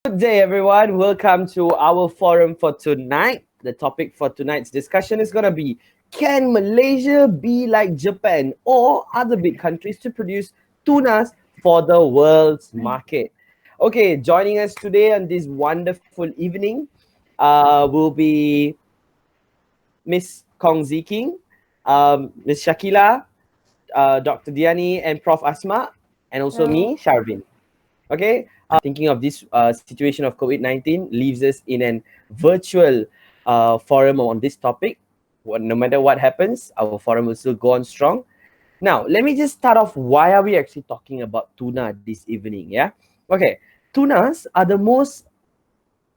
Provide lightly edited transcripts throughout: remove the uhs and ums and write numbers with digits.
Good day, everyone. Welcome to our forum for tonight. The topic for tonight's discussion is going to be, can Malaysia be like Japan or other big countries to produce tunas for the world's market? Okay, joining us today on this wonderful evening will be Miss Kong Ziking, Miss Shakila, Dr. Diani, and Prof. Asma, and also me, Sharvin. Okay, thinking of this situation of COVID-19 leaves us in an virtual forum on this topic. No matter what happens, our forum will still go on strong. Now, let me just start off. Why are we actually talking about tuna this evening? Yeah. Okay. Tunas are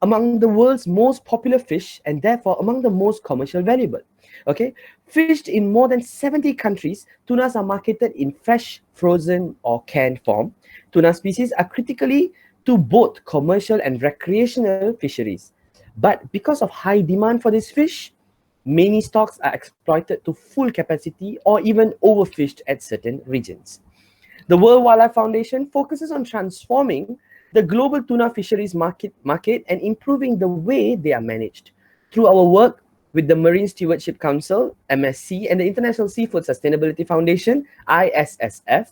among the world's most popular fish and therefore among the most commercial valuable. Okay, fished in more than 70 countries, tunas are marketed in fresh, frozen, or canned form. Tuna species are critically to both commercial and recreational fisheries. But because of high demand for this fish, many stocks are exploited to full capacity or even overfished at certain regions. The World Wildlife Foundation focuses on transforming the global tuna fisheries market and improving the way they are managed. Through our work with the Marine Stewardship Council, MSC, and the International Seafood Sustainability Foundation, ISSF,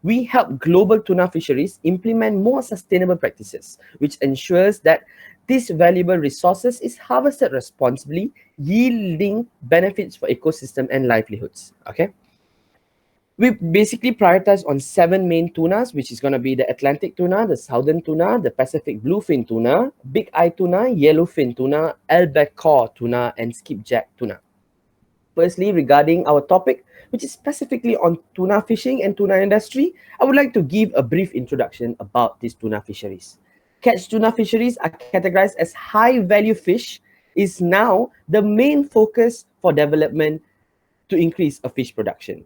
we help global tuna fisheries implement more sustainable practices, which ensures that these valuable resources is harvested responsibly, yielding benefits for ecosystem and livelihoods. Okay. We basically prioritize on 7 main tunas, which is going to be the Atlantic tuna, the Southern tuna, the Pacific bluefin tuna, big eye tuna, yellowfin tuna, albacore tuna, and skipjack tuna. Firstly, regarding our topic, which is specifically on tuna fishing and tuna industry, I would like to give a brief introduction about these tuna fisheries. Catch tuna fisheries are categorized as high-value fish, is now the main focus for development to increase a fish production.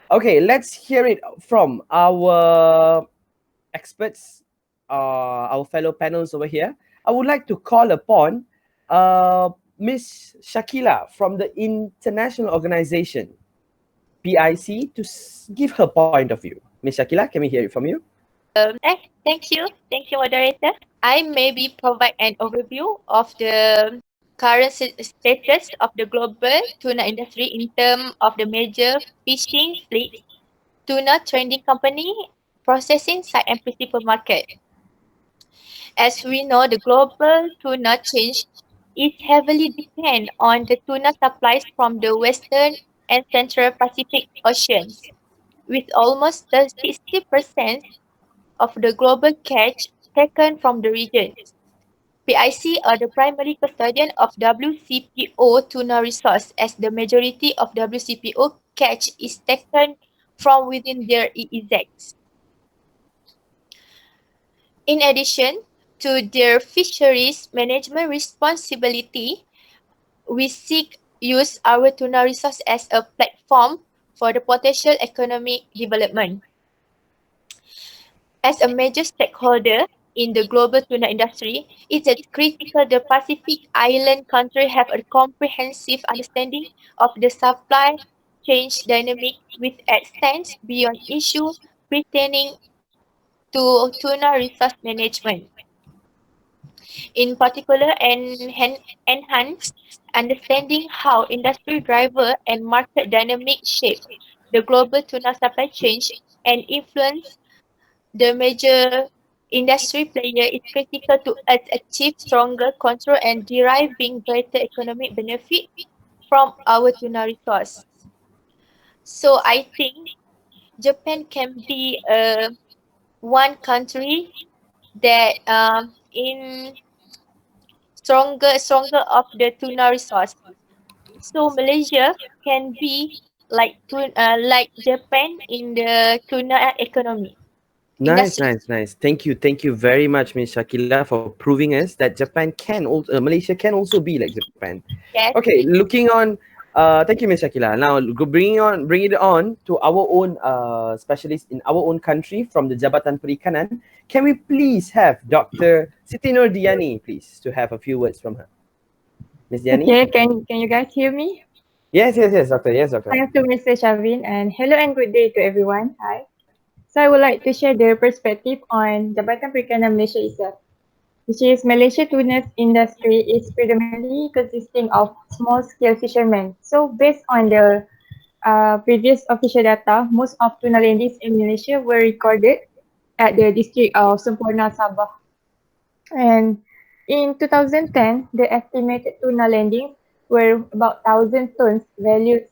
Okay, let's hear it from our experts, our fellow panels over here. I would like to call upon Miss Shakila from the international organization, PIC, to give her point of view. Miss Shakila, can we hear it from you? Thank you. Thank you, moderator. I maybe provide an overview of the current status of the global tuna industry in terms of the major fishing fleet, tuna trading company, processing site and principal market. As we know, the global tuna chain is heavily dependent on the tuna supplies from the Western and Central Pacific Oceans, with almost 60% of the global catch taken from the region. PIC are the primary custodian of WCPO tuna resource as the majority of WCPO catch is taken from within their EEZs. In addition to their fisheries management responsibility, we seek use our tuna resource as a platform for the potential economic development. As a major stakeholder in the global tuna industry, it is critical the Pacific Island countries have a comprehensive understanding of the supply chain dynamic which extends beyond issues pertaining to tuna resource management. In particular, enhance understanding how industry driver and market dynamics shape the global tuna supply chain and influence the major industry player is critical to us achieve stronger control and deriving greater economic benefit from our tuna resource. So I think Japan can be one country that in stronger of the tuna resource. So Malaysia can be like Japan in the tuna economy Nice, industry. nice, nice. Thank you very much, Miss Shakila, for proving us that Japan can also, Malaysia can also be like Japan. Yes. Okay, looking on. Thank you, Miss Shakila. Now, bring it on to our own specialist in our own country from the Jabatan Perikanan. Can we please have Dr. Siti Nur Diani, please, to have a few words from her? Miss Diani? Okay, can you guys hear me? Yes, doctor. Yes, doctor. Thanks to Mr. Shavin and hello and good day to everyone. Hi. So I would like to share the perspective on Jabatan Perikanan Malaysia itself. which is Malaysia tuna's industry is predominantly consisting of small-scale fishermen. So based on the previous official data, most of tuna landings in Malaysia were recorded at the district of Semporna, Sabah. And in 2010, the estimated tuna landings were about 1,000 tons, valued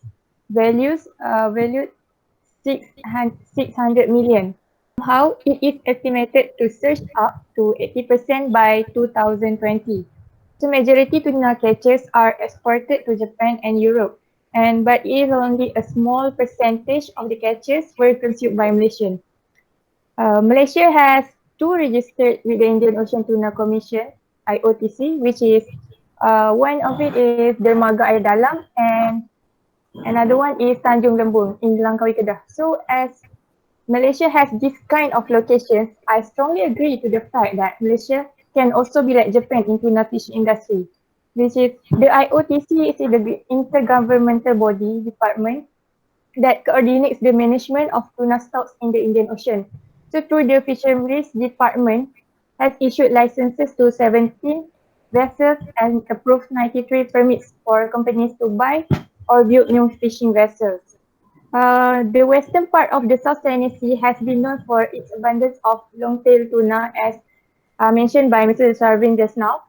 600 million. Somehow, it is estimated to surge up to 80% by 2020. So majority tuna catches are exported to Japan and Europe, and but it is only a small percentage of the catches were consumed by Malaysians. Malaysia has two registered with the Indian Ocean Tuna Commission (IOTC), which is one of it is Dermaga Air Dalam and another one is Tanjung Lembung in Langkawi Kedah. So as Malaysia has this kind of locations, I strongly agree to the fact that Malaysia can also be like Japan in tuna fish industry, which is the IOTC is the intergovernmental body department that coordinates the management of tuna stocks in the Indian Ocean. So through the Fisheries Department has issued licenses to 17 vessels and approved 93 permits for companies to buy or build new fishing vessels. The western part of the South China Sea has been known for its abundance of long-tailed tuna, as mentioned by Mr. Sharvin just now.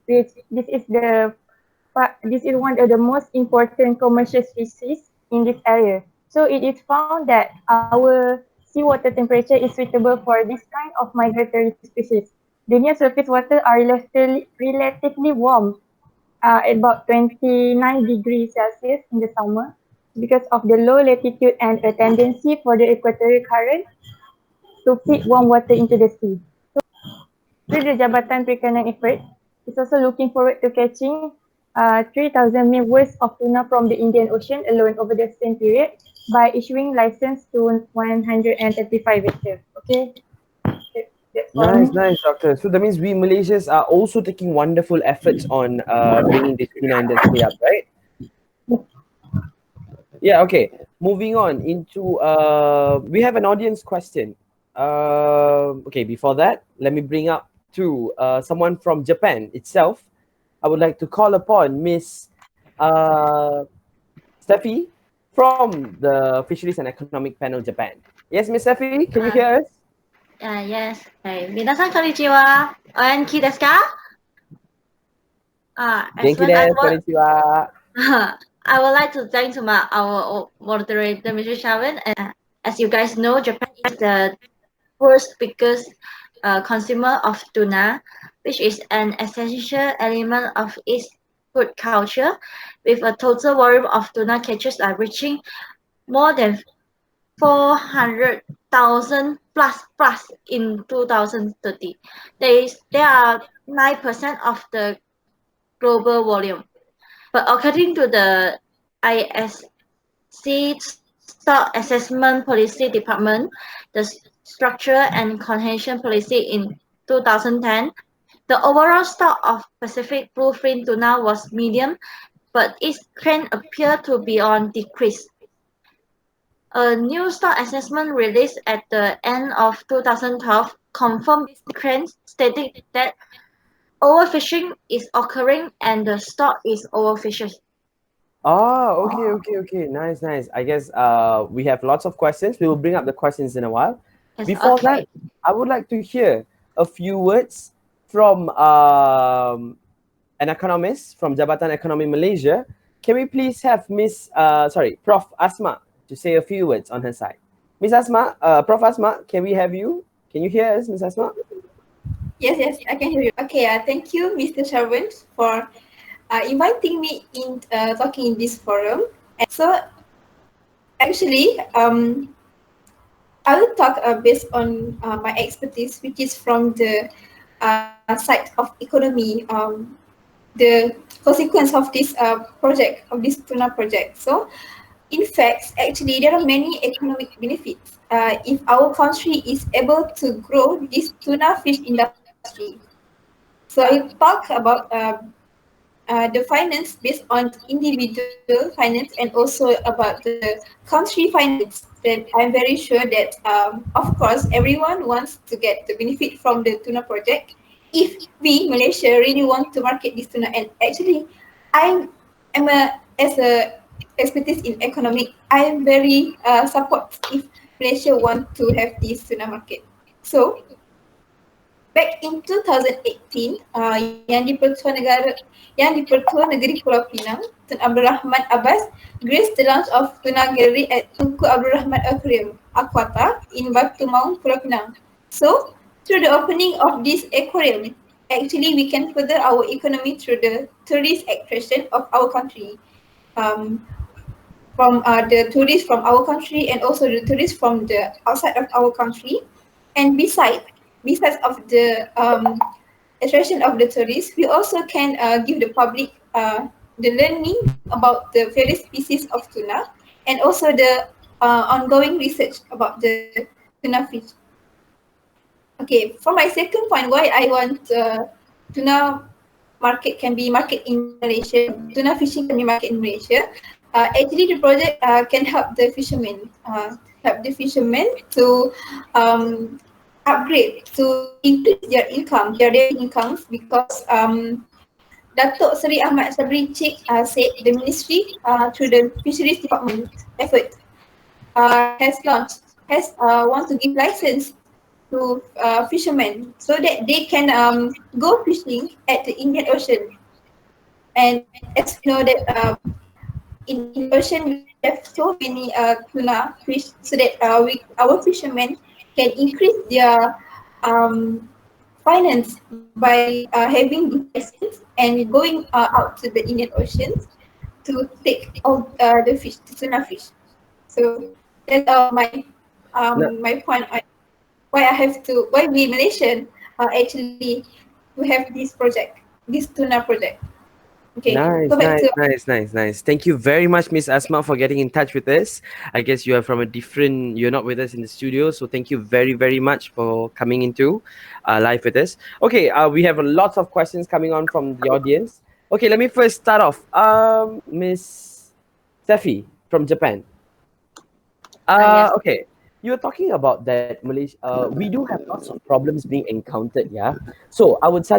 Which this is one of the most important commercial species in this area. So it is found that our seawater temperature is suitable for this kind of migratory species. The near surface water are relatively warm, at about 29 degrees Celsius in the summer because of the low latitude and a tendency for the equatorial current to feed warm water into the sea. So the Jabatan Perikanan effort is also looking forward to catching 3,000 meal worth of tuna from the Indian Ocean alone over the same period by issuing license to 135 vessels. Okay, that's all. Nice, doctor. So that means we Malaysians are also taking wonderful efforts on bringing this tuna industry up, right? Yeah. Okay. Moving on into we have an audience question. Okay. Before that, let me bring up to someone from Japan itself. I would like to call upon Miss Steffi from the Fisheries and Economic Panel Japan. Yes, Miss Steffi, can you hear us? Yes. 皆さん、こんにちは。お元気ですか? Genki desu, konnichiwa. I would like to thank our moderator, Mr. Sharon. As you guys know, Japan is the world's biggest consumer of tuna, which is an essential element of its food culture, with a total volume of tuna catches reaching more than 400,000 plus in 2030. They are 9% of the global volume. But according to the ISC Stock Assessment Policy Department, the Structure and Cohesion Policy in 2010, the overall stock of Pacific bluefin tuna was medium, but its trend appeared to be on decrease. A new stock assessment released at the end of 2012 confirmed this trend, stating that overfishing is occurring and the stock is overfished. Okay. Nice. I guess we have lots of questions. We will bring up the questions in a while. Yes, Before okay. that, I would like to hear a few words from an economist from Jabatan Ekonomi Malaysia. Can we please have Prof. Asma to say a few words on her side? Miss Asma, Prof. Asma, can we have you? Can you hear us, Miss Asma? Yes, I can hear you. Okay, thank you, Mr. Sharvin, for inviting me in talking in this forum. And so, actually, I will talk based on my expertise, which is from the side of economy, the consequence of this project, of this tuna project. So, in fact, actually, there are many economic benefits if our country is able to grow this tuna fish industry. So I talk about the finance based on individual finance and also about the country finance. That I'm very sure that, of course, everyone wants to get the benefit from the tuna project. if we Malaysia really want to market this tuna, and actually I am as a expertise in economic, I am very support if Malaysia want to have this tuna market. So back in 2018, yang di Pertua Negeri Pulau Pinang, Tun Abdul Rahman Abbas graced the launch of Tuna Gallery at Tunku Abdul Rahman Aquarium, Aquata in Batu Maung, Pulau Pinang. So, through the opening of this aquarium, actually we can further our economy through the tourist attraction of our country. From the tourists from our country and also the tourists from the outside of our country. And besides of the attraction of the tourists, we also can give the public the learning about the various species of tuna and also the ongoing research about the tuna fish. Okay, for my second point, why I want tuna market can be market in Malaysia, tuna fishing can be market in Malaysia. Actually, the project can help the fishermen, to upgrade, to increase their income, their daily incomes, because Datuk Seri Ahmad Sabri Cik said the ministry through the fisheries department effort has want to give license to fishermen so that they can go fishing at the Indian Ocean. And as we know that in the ocean we have so many tuna fish, so that our fishermen can increase their finance by having this license and going out to the Indian Ocean to take all the fish, the tuna fish. So that's my point. Why we Malaysian actually to have this project, this tuna project. Okay, Nice, go back nice, to nice, nice, nice. Thank you very much, Miss Asma, for getting in touch with us. I guess you are from a different, you're not with us in the studio. So thank you very, very much for coming into live with us. Okay, we have a lot of questions coming on from the audience. Okay, let me first start off. Miss Steffi from Japan. Yes. Okay, you were talking about that Malaysia. We do have lots of problems being encountered. Yeah. So I would just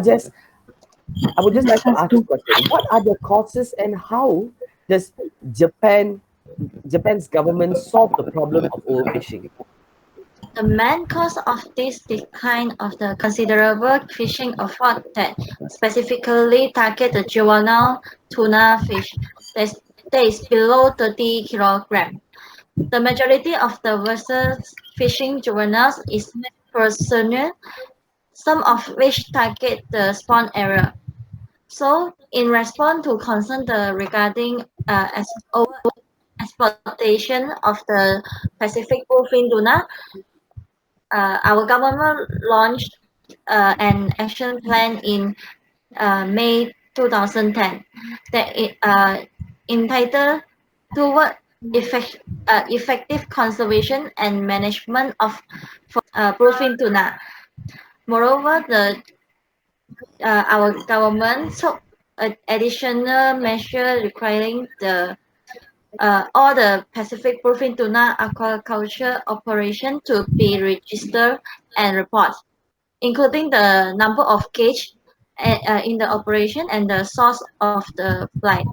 like to ask this question: what are the causes and how does Japan's government solve the problem of overfishing? The main cause of this decline of the considerable fishing effort that specifically target the juvenile tuna fish that is below 30 kilograms. The majority of the vessels fishing juveniles is personnel, some of which target the spawn area. So, in response to concern regarding over exploitation of the Pacific bluefin tuna, our government launched an action plan in May 2010 that entitled toward effective conservation and management of bluefin tuna. Moreover, our government took additional measure requiring all the Pacific bluefin tuna aquaculture operation to be registered and report, including the number of cage in the operation and the source of the flight.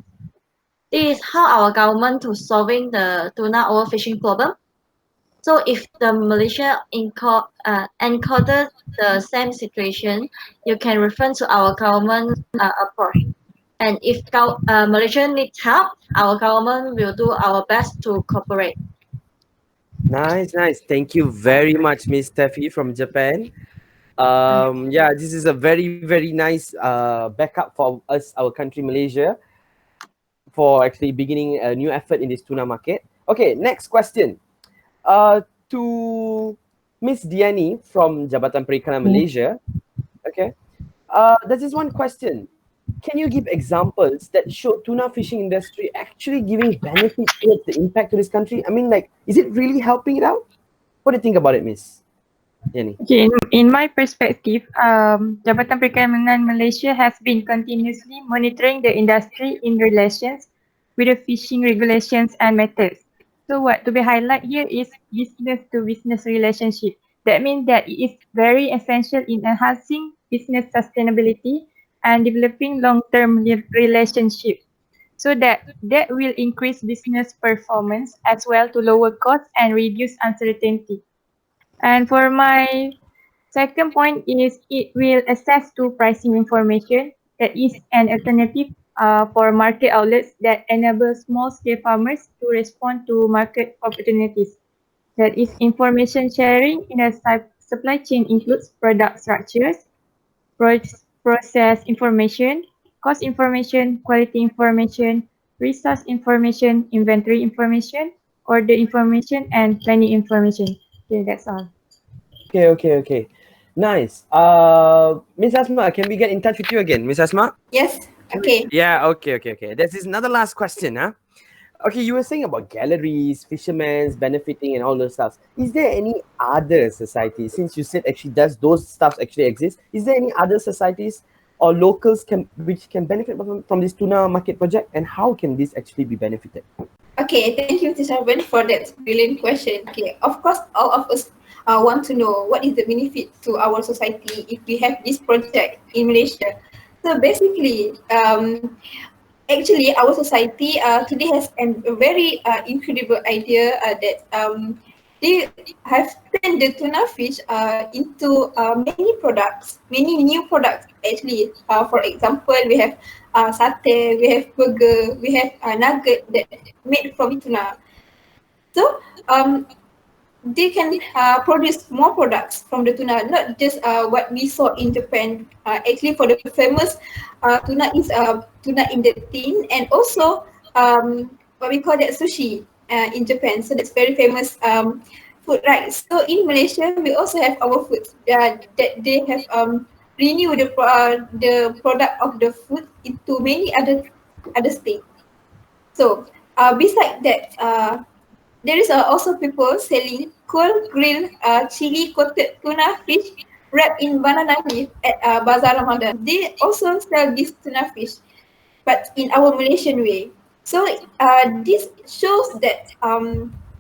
This is how our government to solving the tuna overfishing problem. So if the Malaysia encounter the same situation, you can refer to our government approach. And if Malaysia needs help, our government will do our best to cooperate. Nice, nice. Thank you very much, Miss Steffi from Japan. Yeah, this is a very, very nice backup for us, our country, Malaysia, for actually beginning a new effort in this tuna market. Okay, next question. To Miss Diani from Jabatan Perikanan Malaysia. Okay. There's just one question. Can you give examples that show tuna fishing industry actually giving benefit towards the impact to this country? I mean, like, is it really helping it out? What do you think about it, Miss Diani? Okay, in my perspective, Jabatan Perikanan Malaysia has been continuously monitoring the industry in relations with the fishing regulations and methods. So what to be highlight here is business to business relationship. That means that it is very essential in enhancing business sustainability and developing long-term relationships, so that will increase business performance as well to lower costs and reduce uncertainty. And for my second point is it will access to pricing information that is an alternative for market outlets that enable small-scale farmers to respond to market opportunities. That is, information sharing in a supply chain includes product structures, process information, cost information, quality information, resource information, inventory information, order information, and planning information. Okay, that's all. Okay. Nice. Miss Asma, can we get in touch with you again, Miss Asma? Yes. Okay. Yeah, okay. This is another last question, huh? Okay, you were saying about galleries, fishermen benefiting and all those stuff. Is there any other society, since you said actually does those stuff actually exist, is there any other societies or locals which can benefit from this tuna market project, and how can this actually be benefited? Okay, thank you, Mr. Sharban, for that brilliant question. Okay, of course, all of us want to know what is the benefit to our society if we have this project in Malaysia. So basically, actually, our society today has a very incredible idea that they have turned the tuna fish into many products, many new products actually. For example, we have satay, we have burger, we have nugget that made from tuna. So they can produce more products from the tuna, not just what we saw in Japan. Actually, for the famous tuna is tuna in the tin, and also what we call that sushi in Japan. So that's very famous food, right? So in Malaysia, we also have our food that they have renewed the product of the food into many other states. So besides that, there is also people selling cold grilled chili coated tuna fish wrapped in banana leaf at Bazaar Ramadan. They also sell this tuna fish, but in our Malaysian way. So this shows that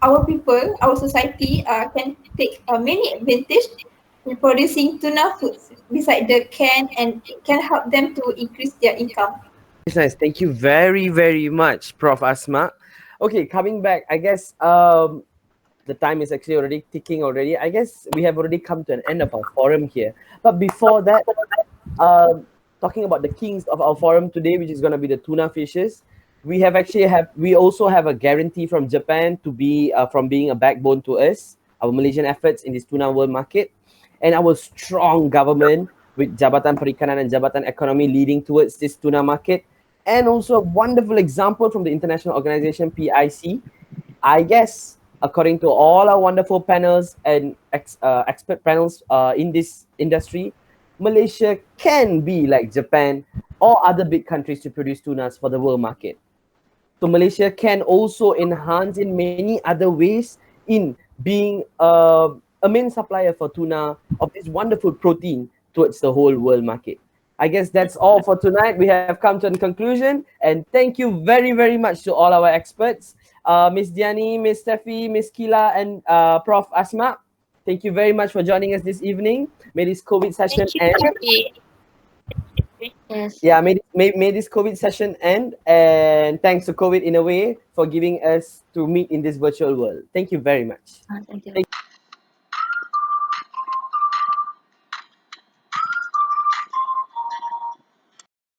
our people, our society can take many advantage in producing tuna foods beside the can, and it can help them to increase their income. Nice. Thank you very much, Prof. Asma. Okay, coming back, I guess the time is actually already ticking already. I guess we have already come to an end of our forum here. But before that, talking about the kings of our forum today, which is going to be the tuna fishes, we also have a guarantee from Japan to be from being a backbone to us, our Malaysian efforts in this tuna world market, and our strong government with Jabatan Perikanan and Jabatan Ekonomi leading towards this tuna market, and also a wonderful example from the international organization PIC. I guess, according to all our wonderful panels and expert panels in this industry, Malaysia can be like Japan or other big countries to produce tunas for the world market. So Malaysia can also enhance in many other ways in being a main supplier for tuna of this wonderful protein towards the whole world market. I guess that's all for tonight. We have come to a conclusion, and thank you very much to all our experts, Miss Diani, Miss Steffi, Miss Kila, and Prof. Asma. Thank you very much for joining us this evening. May this COVID session end. Yes. Yeah, may this COVID session end, and thanks to COVID in a way for giving us to meet in this virtual world. Thank you very much. Thank you.